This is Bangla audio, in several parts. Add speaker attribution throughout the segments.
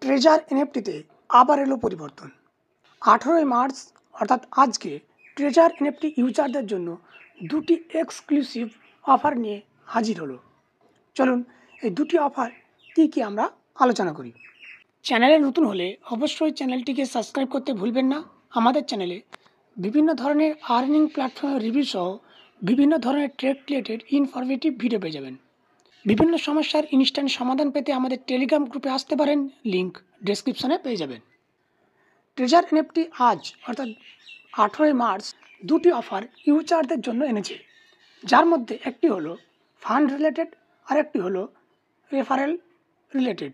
Speaker 1: ট্রেজার এনএফটিতে আবার এলো পরিবর্তন। 18 মার্চ অর্থাৎ আজকে ট্রেজার এনএফটি ইউজারদের জন্য দুটি এক্সক্লুসিভ অফার নিয়ে হাজির হলো। চলুন এই দুটি অফার কী আমরা আলোচনা করি। চ্যানেলে নতুন হলে অবশ্যই চ্যানেলটিকে সাবস্ক্রাইব করতে ভুলবেন না। আমাদের চ্যানেলে বিভিন্ন ধরনের আর্নিং প্ল্যাটফর্মের রিভিউ সহ বিভিন্ন ধরনের ট্রেড রিলেটেড ইনফরমেটিভ ভিডিও পেয়ে যাবেন। বিভিন্ন সমস্যার ইনস্ট্যান্ট সমাধান পেতে আমাদের টেলিগ্রাম গ্রুপে আসতে পারেন, লিঙ্ক ডেসক্রিপশনে পেয়ে যাবেন। ট্রেজার এনএফটি আজ অর্থাৎ 18 মার্চ দুটি অফার ইউজারদের জন্য এনেছে, যার মধ্যে একটি হলো ফান্ড রিলেটেড আর একটি হলো রেফারেল রিলেটেড।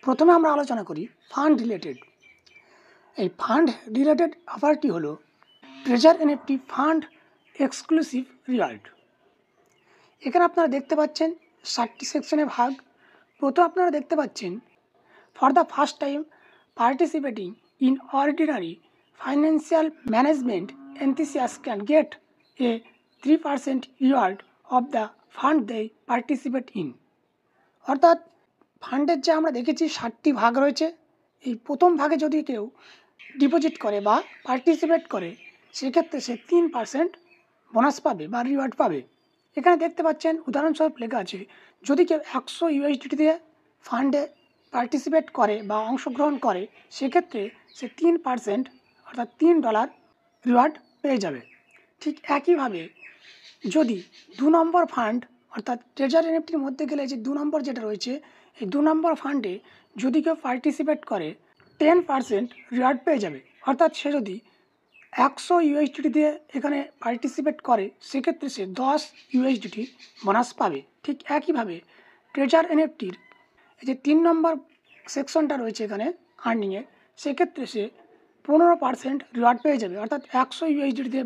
Speaker 1: প্রথমে আমরা আলোচনা করি ফান্ড রিলেটেড। এই ফান্ড রিলেটেড অফারটি হলো treasure NFT fund exclusive reward. এখানে আপনারা দেখতে পাচ্ছেন 7টি সেকশনে ভাগ। প্রথম আপনারা দেখতে পাচ্ছেন for the first time participating in ordinary financial management enthusiast can get a 3% reward of the fund they participate in. অর্থাৎ ফান্ডের যে আমরা দেখেছি 7টি ভাগ রয়েছে, এই প্রথম ভাগে যদি কেউ ডিপোজিট করে বা পার্টিসিপেট করে সেক্ষেত্রে সে 3% বোনাস পাবে বা রিওয়ার্ড পাবে। এখানে দেখতে পাচ্ছেন উদাহরণস্বরূপ লেখা আছে, যদি কেউ 100 ইউএসডিটি দিয়ে ফান্ডে পার্টিসিপেট করে বা অংশগ্রহণ করে সেক্ষেত্রে সে 3% অর্থাৎ $3 রিওয়ার্ড পেয়ে যাবে। ঠিক একইভাবে যদি 2 নম্বর ফান্ড অর্থাৎ ট্রেজার এনএফটির মধ্যে গেলে যে 2 নম্বর যেটা রয়েছে, এই 2 নম্বর ফান্ডে যদি কেউ পার্টিসিপেট করে 10% রিওয়ার্ড পেয়ে যাবে। অর্থাৎ সে যদি 100 ইউএসডিটি দিয়ে এখানে পার্টিসিপেট করে সেক্ষেত্রে সে 10 ইউএসডিটি বোনাস পাবে। ঠিক একইভাবে ট্রেজার এনএফটির এই যে 3 নম্বর সেকশনটা রয়েছে এখানে আর্নিংয়ে, সেক্ষেত্রে সে 15% রিওয়ার্ড পেয়ে যাবে। অর্থাৎ 100 ইউএসডিটি দিয়ে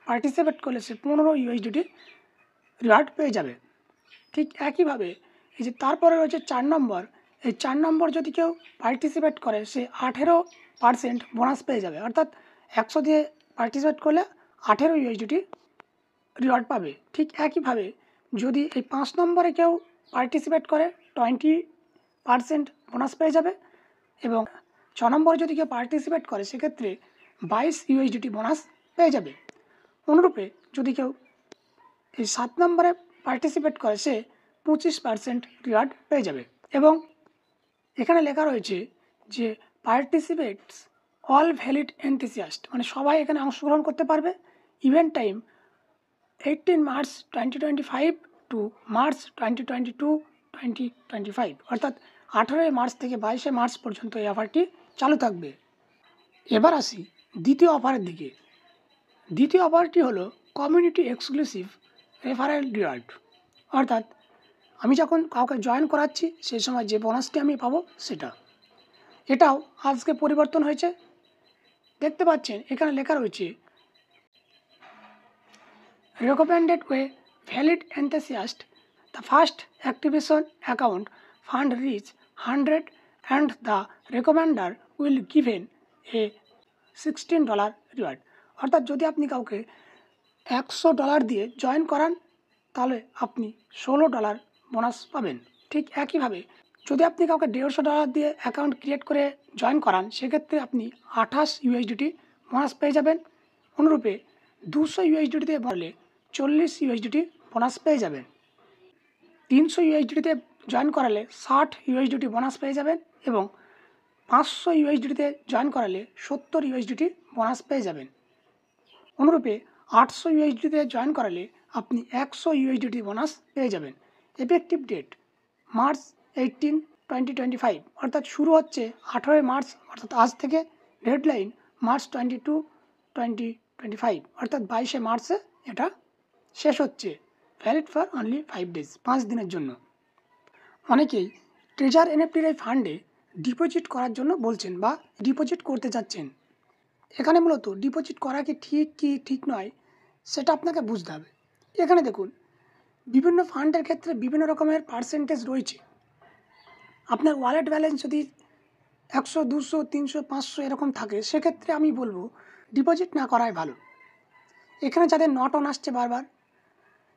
Speaker 1: পার্টিসিপেট করলে সে 15 ইউএসডিটি রিওয়ার্ড পেয়ে যাবে। ঠিক একইভাবে এই যে তারপরে রয়েছে 4 নম্বর, এই 4 নম্বর যদি কেউ পার্টিসিপেট করে সে 18% বোনাস পেয়ে যাবে। অর্থাৎ 100 দিয়ে পার্টিসিপেট করলে 18 ইউএসডিটি রিওয়ার্ড পাবে। ঠিক একইভাবে যদি এই 5 নম্বরে কেউ পার্টিসিপেট করে 20% বোনাস পেয়ে যাবে এবং 6 নম্বরে যদি কেউ পার্টিসিপেট করে সেক্ষেত্রে 22 ইউএসডিটি বোনাস পেয়ে যাবে। অনুরূপে যদি কেউ এই 7 নম্বরে পার্টিসিপেট করে সে 25% রিওয়ার্ড পেয়ে যাবে। এবং এখানে লেখা রয়েছে যে পার্টিসিপেটস অল ভ্যালিড এনথুসিয়াস্ট, মানে সবাই এখানে অংশগ্রহণ করতে পারবে। Event time 18 March 2025 to March 2025 অর্থাৎ 18 মার্চ থেকে 22 মার্চ পর্যন্ত এই অফারটি চালু থাকবে। এবার আসি দ্বিতীয় অফারের দিকে। দ্বিতীয় অফারটি হলো কমিউনিটি এক্সক্লুসিভ রেফারেল রিওয়ার্ড। অর্থাৎ আমি যখন কাউকে জয়েন করাচ্ছি সেই সময় যে বোনাসটি আমি পাবো সেটা। এটাও আজকে পরিবর্তন হয়েছে। দেখতে পাচ্ছেন এখানে লেখা রয়েছে recommended way valid enthusiast the first activation account fund reach 100 and the recommender will given a $16 reward. অর্থাৎ যদি আপনি কাউকে $100 দিয়ে জয়েন করান তাহলে আপনি $16 বোনাস পাবেন। ঠিক একইভাবে যদি আপনি কাউকে $150 দিয়ে অ্যাকাউন্ট ক্রিয়েট করে জয়েন করান সেক্ষেত্রে আপনি 28 ইউএসডিটি বোনাস পেয়ে যাবেন। অনুরূপে 200 ইউএসডিটি দিয়ে বাড়লে 40 ইউএসডিটি বোনাস পেয়ে যাবেন। 300 ইউএসডিটিতে জয়েন করালে 60 ইউএসডিটি বোনাস পেয়ে যাবেন এবং 500 ইউএসডিটিতে জয়েন করালে 70 ইউএসডিটি বোনাস পেয়ে যাবেন। অনুরূপে 800 ইউএসডিতে জয়েন করালে আপনি 100 ইউএসডিটি বোনাস পেয়ে যাবেন। এফেক্টিভ ডেট মার্চ 18, 2025 অর্থাৎ শুরু হচ্ছে 18 মার্চ অর্থাৎ আজ থেকে, ডেডলাইন মার্চ 22, 2025 অর্থাৎ 22 মার্চে এটা শেষ হচ্ছে। ভ্যালিড ফর অনলি 5 ডেজ, 5 দিনের জন্য। অনেকেই ট্রেজার এনএফটির এই ফান্ডে ডিপোজিট করার জন্য বলছেন বা ডিপোজিট করতে চাচ্ছেন। এখানে মূলত ডিপোজিট করা কি ঠিক নয় সেটা আপনাকে বুঝতে হবে। এখানে দেখুন বিভিন্ন ফান্ডের ক্ষেত্রে বিভিন্ন রকমের পার্সেন্টেজ রয়েছে। আপনার ওয়ালেট ব্যালেন্স যদি 100, 200, 300, 500 এরকম থাকে সেক্ষেত্রে আমি বলবো ডিপোজিট না করাই ভালো। এখানে যাদের নট অন আসছে বারবার,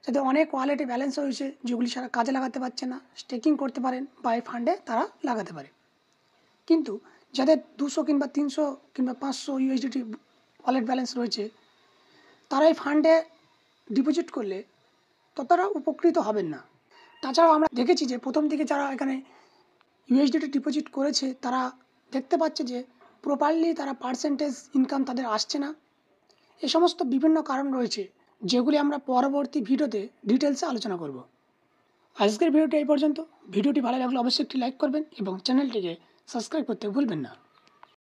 Speaker 1: যাদের অনেক ওয়ালেটে ব্যালেন্স রয়েছে যেগুলি সারা কাজে লাগাতে পারছে না, স্টেকিং করতে পারেন বা এই ফান্ডে তারা লাগাতে পারে। কিন্তু যাদের 200 কিংবা 300 কিংবা 500 ইউএসডিটি ওয়ালেট ব্যালেন্স রয়েছে, তারা এই ফান্ডে ডিপোজিট করলে ততটা উপকৃত হবেন না। তাছাড়াও আমরা দেখেছি যে প্রথম দিকে যারা এখানে ইউএসডিটি ডিপোজিট করেছে, তারা দেখতে পাচ্ছে যে প্রপারলি তারা পার্সেন্টেজ ইনকাম তাদের আসছে না। এ সমস্ত বিভিন্ন কারণ রয়েছে, যেগুলি আমরা পরবর্তী ভিডিওতে ডিটেলসে আলোচনা করব। আজকের ভিডিওটি এই পর্যন্ত। ভিডিওটি ভালো লাগলে অবশ্যই একটি লাইক করবেন এবং চ্যানেলটিকে সাবস্ক্রাইব করতে ভুলবেন না।